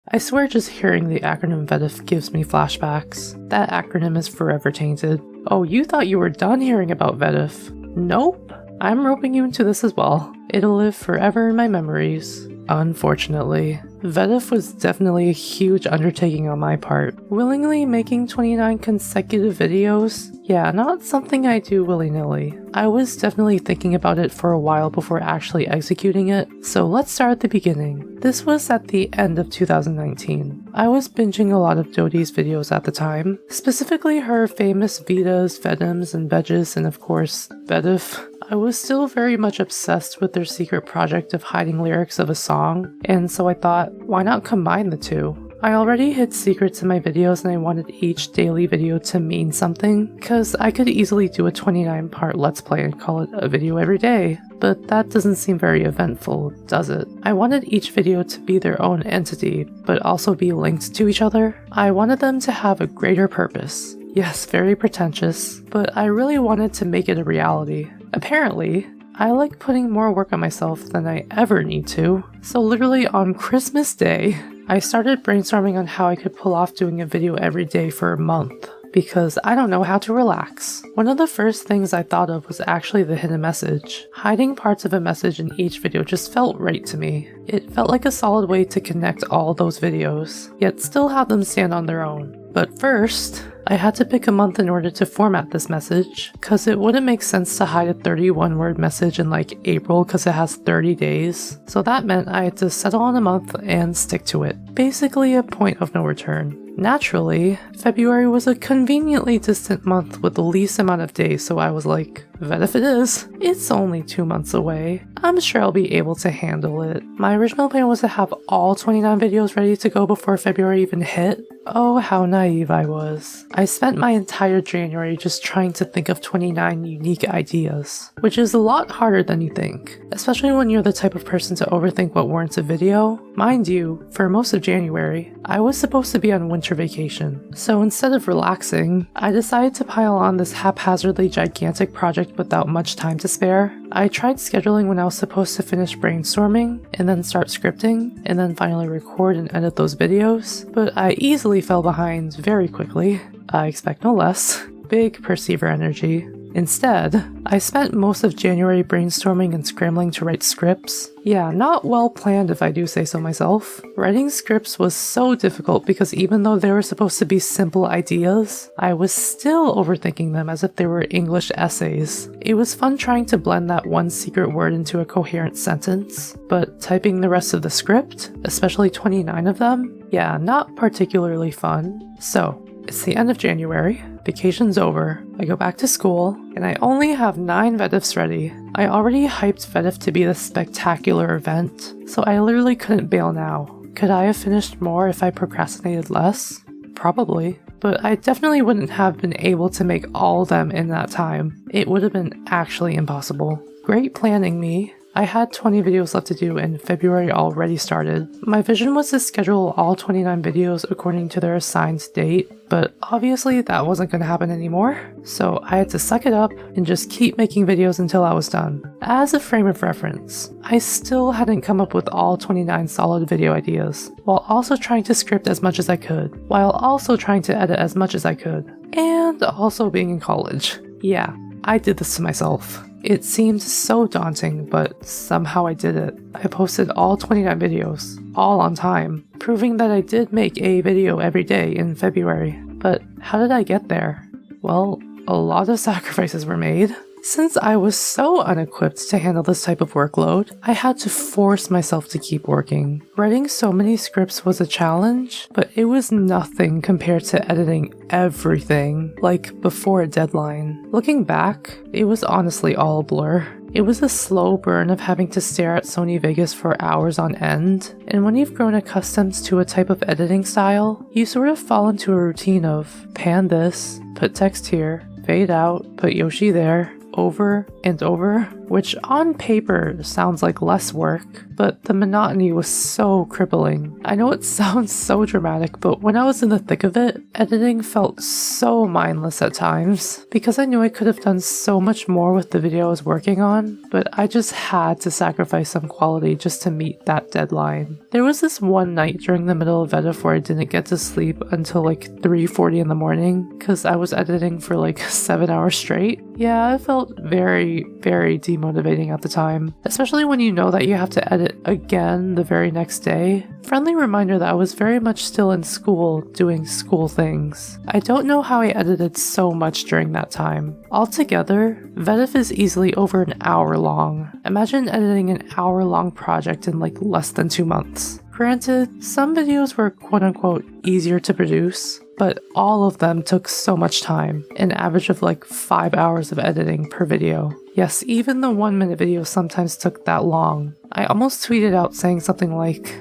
I swear just hearing the acronym VEDIF gives me flashbacks. That acronym is forever tainted. Oh, you thought you were done hearing about VEDIF? Nope. I'm roping you into this as well. It'll live forever in my memories. Unfortunately, VEDIF was definitely a huge undertaking on my part. Willingly making 29 consecutive videos? Yeah, not something I do willy-nilly. I was definitely thinking about it for a while before actually executing it, so let's start at the beginning. This was at the end of 2019. I was binging a lot of Dodie's videos at the time, specifically her famous Vitas, Vedims, and Bedges, and of course, VEDIF. I was still very much obsessed with their secret project of hiding lyrics of a song, and so I thought, why not combine the two? I already hid secrets in my videos and I wanted each daily video to mean something, cause I could easily do a 29-part let's play and call it a video every day, but that doesn't seem very eventful, does it? I wanted each video to be their own entity, but also be linked to each other. I wanted them to have a greater purpose. Yes, very pretentious, but I really wanted to make it a reality. Apparently, I like putting more work on myself than I ever need to, so literally on Christmas Day, I started brainstorming on how I could pull off doing a video every day for a month, because I don't know how to relax. One of the first things I thought of was actually the hidden message. Hiding parts of a message in each video just felt right to me. It felt like a solid way to connect all those videos, yet still have them stand on their own. But first, I had to pick a month in order to format this message, cause it wouldn't make sense to hide a 31-word message in like April cause it has 30 days. So that meant I had to settle on a month and stick to it. Basically a point of no return. Naturally, February was a conveniently distant month with the least amount of days, so I was like, VEDIF it is. It's only 2 months away. I'm sure I'll be able to handle it. My original plan was to have all 29 videos ready to go before February even hit. Oh, how naive I was. I spent my entire January just trying to think of 29 unique ideas, which is a lot harder than you think, especially when you're the type of person to overthink what warrants a video. Mind you, for most of January, I was supposed to be on winter vacation, so instead of relaxing, I decided to pile on this haphazardly gigantic project without much time to spare. I tried scheduling when I was supposed to finish brainstorming, and then start scripting, and then finally record and edit those videos, but I easily fell behind very quickly. I expect no less. Big perceiver energy. Instead, I spent most of January brainstorming and scrambling to write scripts. Yeah, not well planned if I do say so myself. Writing scripts was so difficult because even though they were supposed to be simple ideas, I was still overthinking them as if they were English essays. It was fun trying to blend that one secret word into a coherent sentence, but typing the rest of the script, especially 29 of them, yeah, not particularly fun. So, it's the end of January, vacation's over, I go back to school, and I only have 9 VEDIFs ready. I already hyped VEDIF to be this spectacular event, so I literally couldn't bail now. Could I have finished more if I procrastinated less? Probably, but I definitely wouldn't have been able to make all of them in that time. It would have been actually impossible. Great planning, me. I had 20 videos left to do and February already started. My vision was to schedule all 29 videos according to their assigned date, but obviously that wasn't going to happen anymore, so I had to suck it up and just keep making videos until I was done. As a frame of reference, I still hadn't come up with all 29 solid video ideas, while also trying to script as much as I could, while also trying to edit as much as I could, and also being in college. Yeah, I did this to myself. It seemed so daunting, but somehow I did it. I posted all 29 videos, all on time, proving that I did make a video every day in February. But how did I get there? Well, a lot of sacrifices were made. Since I was so unequipped to handle this type of workload, I had to force myself to keep working. Writing so many scripts was a challenge, but it was nothing compared to editing everything, like before a deadline. Looking back, it was honestly all a blur. It was a slow burn of having to stare at Sony Vegas for hours on end, and when you've grown accustomed to a type of editing style, you sort of fall into a routine of pan this, put text here, fade out, put Yoshi there, over and over. which on paper sounds like less work, but the monotony was so crippling. I know it sounds so dramatic, but when I was in the thick of it, editing felt so mindless at times, because I knew I could have done so much more with the video I was working on, but I just had to sacrifice some quality just to meet that deadline. There was this one night during the middle of VEDIF where I didn't get to sleep until like 3:40 in the morning, because I was editing for like 7 hours straight. Yeah, it felt very, very demotivating at the time, especially when you know that you have to edit again the very next day. Friendly reminder that I was very much still in school doing school things. I don't know how I edited so much during that time. Altogether, VEDIF is easily over an hour long. Imagine editing an hour-long project in like less than 2 months. Granted, some videos were quote-unquote easier to produce, but all of them took so much time, an average of like 5 hours of editing per video. Yes, even the 1-minute videos sometimes took that long. I almost tweeted out saying something like,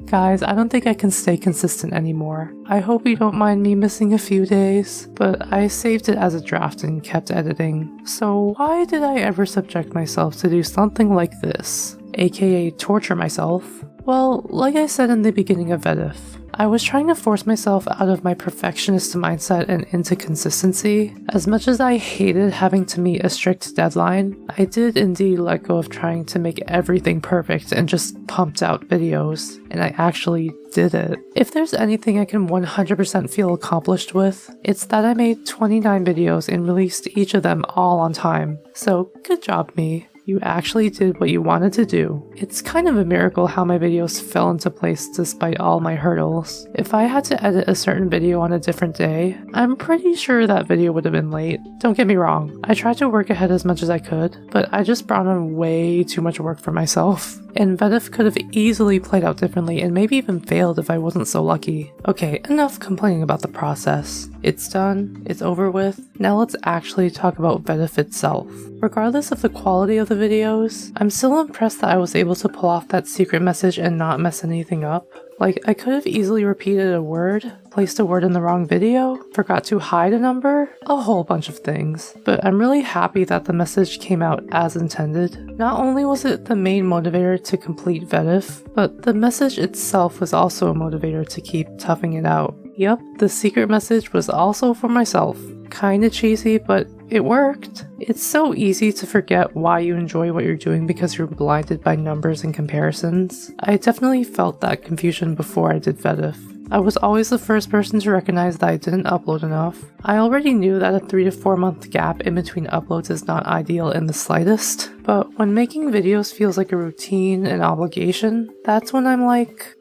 "Guys, I don't think I can stay consistent anymore. I hope you don't mind me missing a few days," but I saved it as a draft and kept editing. So why did I ever subject myself to do something like this, aka torture myself? Well, like I said in the beginning of VEDIF, I was trying to force myself out of my perfectionist mindset and into consistency. As much as I hated having to meet a strict deadline, I did indeed let go of trying to make everything perfect and just pumped out videos, and I actually did it. If there's anything I can 100% feel accomplished with, it's that I made 29 videos and released each of them all on time. So good job, me. You actually did what you wanted to do. It's kind of a miracle how my videos fell into place despite all my hurdles. If I had to edit a certain video on a different day, I'm pretty sure that video would have been late. Don't get me wrong, I tried to work ahead as much as I could, but I just brought on way too much work for myself. And VEDIF could have easily played out differently and maybe even failed if I wasn't so lucky. Okay, enough complaining about the process. It's done, it's over with. Now let's actually talk about VEDIF itself. Regardless of the quality of the videos, I'm still impressed that I was able to pull off that secret message and not mess anything up. Like, I could have easily repeated a word, placed a word in the wrong video, forgot to hide a number, a whole bunch of things. But I'm really happy that the message came out as intended. Not only was it the main motivator to complete VEDIF, but the message itself was also a motivator to keep toughing it out. Yup, the secret message was also for myself. Kinda cheesy, but it worked. It's so easy to forget why you enjoy what you're doing because you're blinded by numbers and comparisons. I definitely felt that confusion before I did VEDIF. I was always the first person to recognize that I didn't upload enough. I already knew that a 3 to 4 month gap in between uploads is not ideal in the slightest, but when making videos feels like a routine and obligation, that's when I'm like,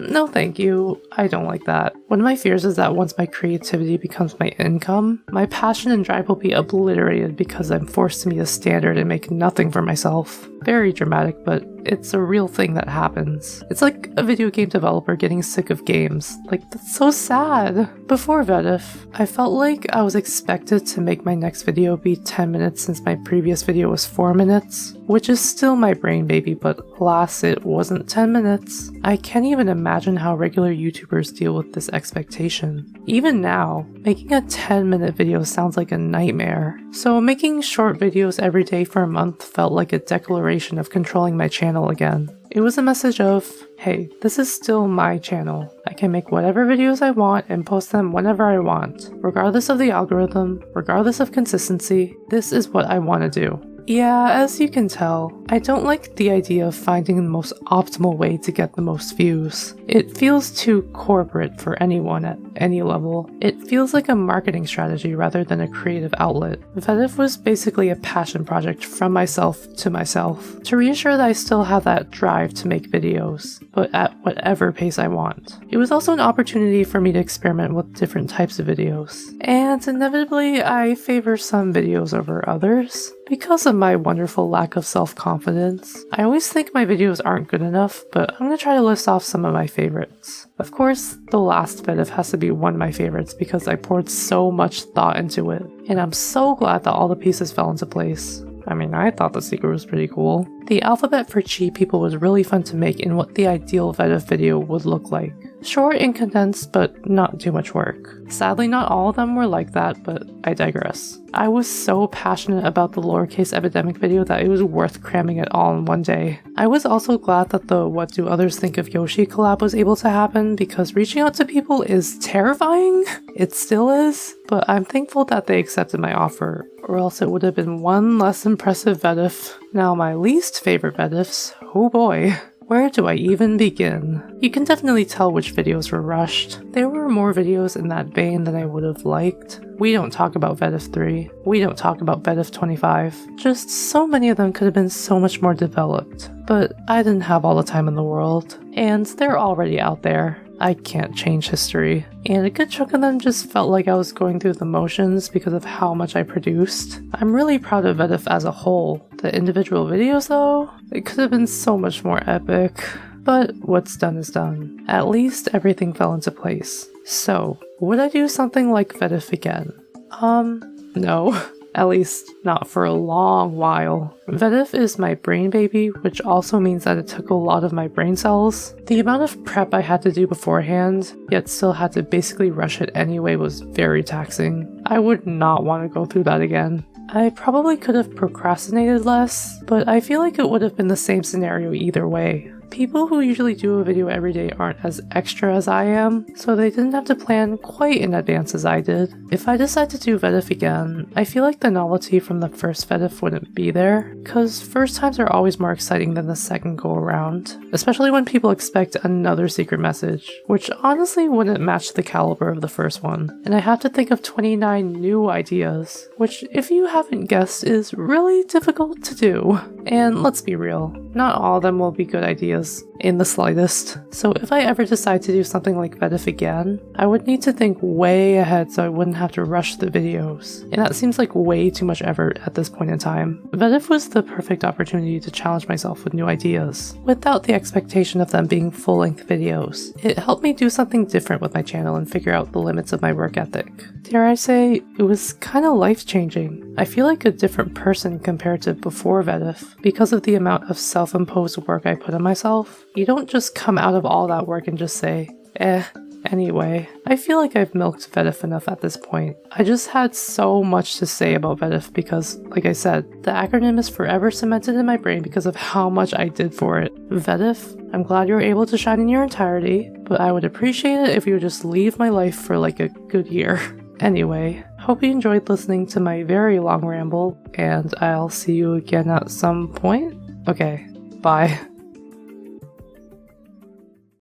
no thank you, I don't like that. One of my fears is that once my creativity becomes my income, my passion and drive will be obliterated because I'm forced to meet a standard and make nothing for myself. Very dramatic, but it's a real thing that happens. It's like a video game developer getting sick of games. Like, that's so sad. Before VEDIF, I felt like I was expected to make my next video be 10 minutes since my previous video was 4 minutes, which is still my brain baby, but alas, it wasn't 10 minutes. I can't even imagine how regular YouTubers deal with this expectation. Even now, making a 10-minute video sounds like a nightmare. So making short videos every day for a month felt like a declaration of controlling my channel again. It was a message of, hey, this is still my channel. I can make whatever videos I want and post them whenever I want. Regardless of the algorithm, regardless of consistency, this is what I want to do. Yeah, as you can tell, I don't like the idea of finding the most optimal way to get the most views. It feels too corporate for anyone at any level. It feels like a marketing strategy rather than a creative outlet. VEDIF was basically a passion project from myself to myself, to reassure that I still have that drive to make videos, but at whatever pace I want. It was also an opportunity for me to experiment with different types of videos, and inevitably I favor some videos over others. Because of my wonderful lack of self-confidence, I always think my videos aren't good enough, but I'm gonna try to list off some of my favorites. Of course, the last VEDIF has to be one of my favorites because I poured so much thought into it, and I'm so glad that all the pieces fell into place. I mean, I thought the secret was pretty cool. The alphabet for cheap people was really fun to make in what the ideal VEDIF video would look like. Short and condensed, but not too much work. Sadly, not all of them were like that, but I digress. I was so passionate about the lowercase epidemic video that it was worth cramming it all in one day. I was also glad that the What Do Others Think of Yoshi collab was able to happen, because reaching out to people is terrifying. It still is, but I'm thankful that they accepted my offer, or else it would have been one less impressive VEDIF. Now my least favorite VEDIFs, oh boy. Where do I even begin? You can definitely tell which videos were rushed. There were more videos in that vein than I would have liked. We don't talk about VEDIF 3. We don't talk about VEDIF 25. Just so many of them could have been so much more developed. But I didn't have all the time in the world. And they're already out there. I can't change history. And a good chunk of them just felt like I was going through the motions because of how much I produced. I'm really proud of VEDIF as a whole. The individual videos though, it could have been so much more epic. But what's done is done. At least everything fell into place. So, would I do something like VEDIF again? No. At least not for a long while. VEDIF is my brain baby, which also means that it took a lot of my brain cells. The amount of prep I had to do beforehand, yet still had to basically rush it anyway, was very taxing. I would not want to go through that again. I probably could have procrastinated less, but I feel like it would have been the same scenario either way. People who usually do a video every day aren't as extra as I am, so they didn't have to plan quite in advance as I did. If I decide to do VEDIF again, I feel like the novelty from the first VEDIF wouldn't be there, cause first times are always more exciting than the second go around, especially when people expect another secret message, which honestly wouldn't match the caliber of the first one. And I have to think of 29 new ideas, which if you haven't guessed is really difficult to do. And let's be real, not all of them will be good ideas in the slightest. So if I ever decide to do something like VEDIF again, I would need to think way ahead so I wouldn't have to rush the videos. And that seems like way too much effort at this point in time. VEDIF was the perfect opportunity to challenge myself with new ideas, without the expectation of them being full-length videos. It helped me do something different with my channel and figure out the limits of my work ethic. Dare I say, it was kinda life-changing. I feel like a different person compared to before VEDIF, because of the amount of self-imposed work I put on myself. You don't just come out of all that work and just say, anyway. I feel like I've milked VEDIF enough at this point. I just had so much to say about VEDIF because, like I said, the acronym is forever cemented in my brain because of how much I did for it. VEDIF, I'm glad you were able to shine in your entirety, but I would appreciate it if you would just leave my life for like a good year. Anyway, hope you enjoyed listening to my very long ramble, and I'll see you again at some point. Okay, bye.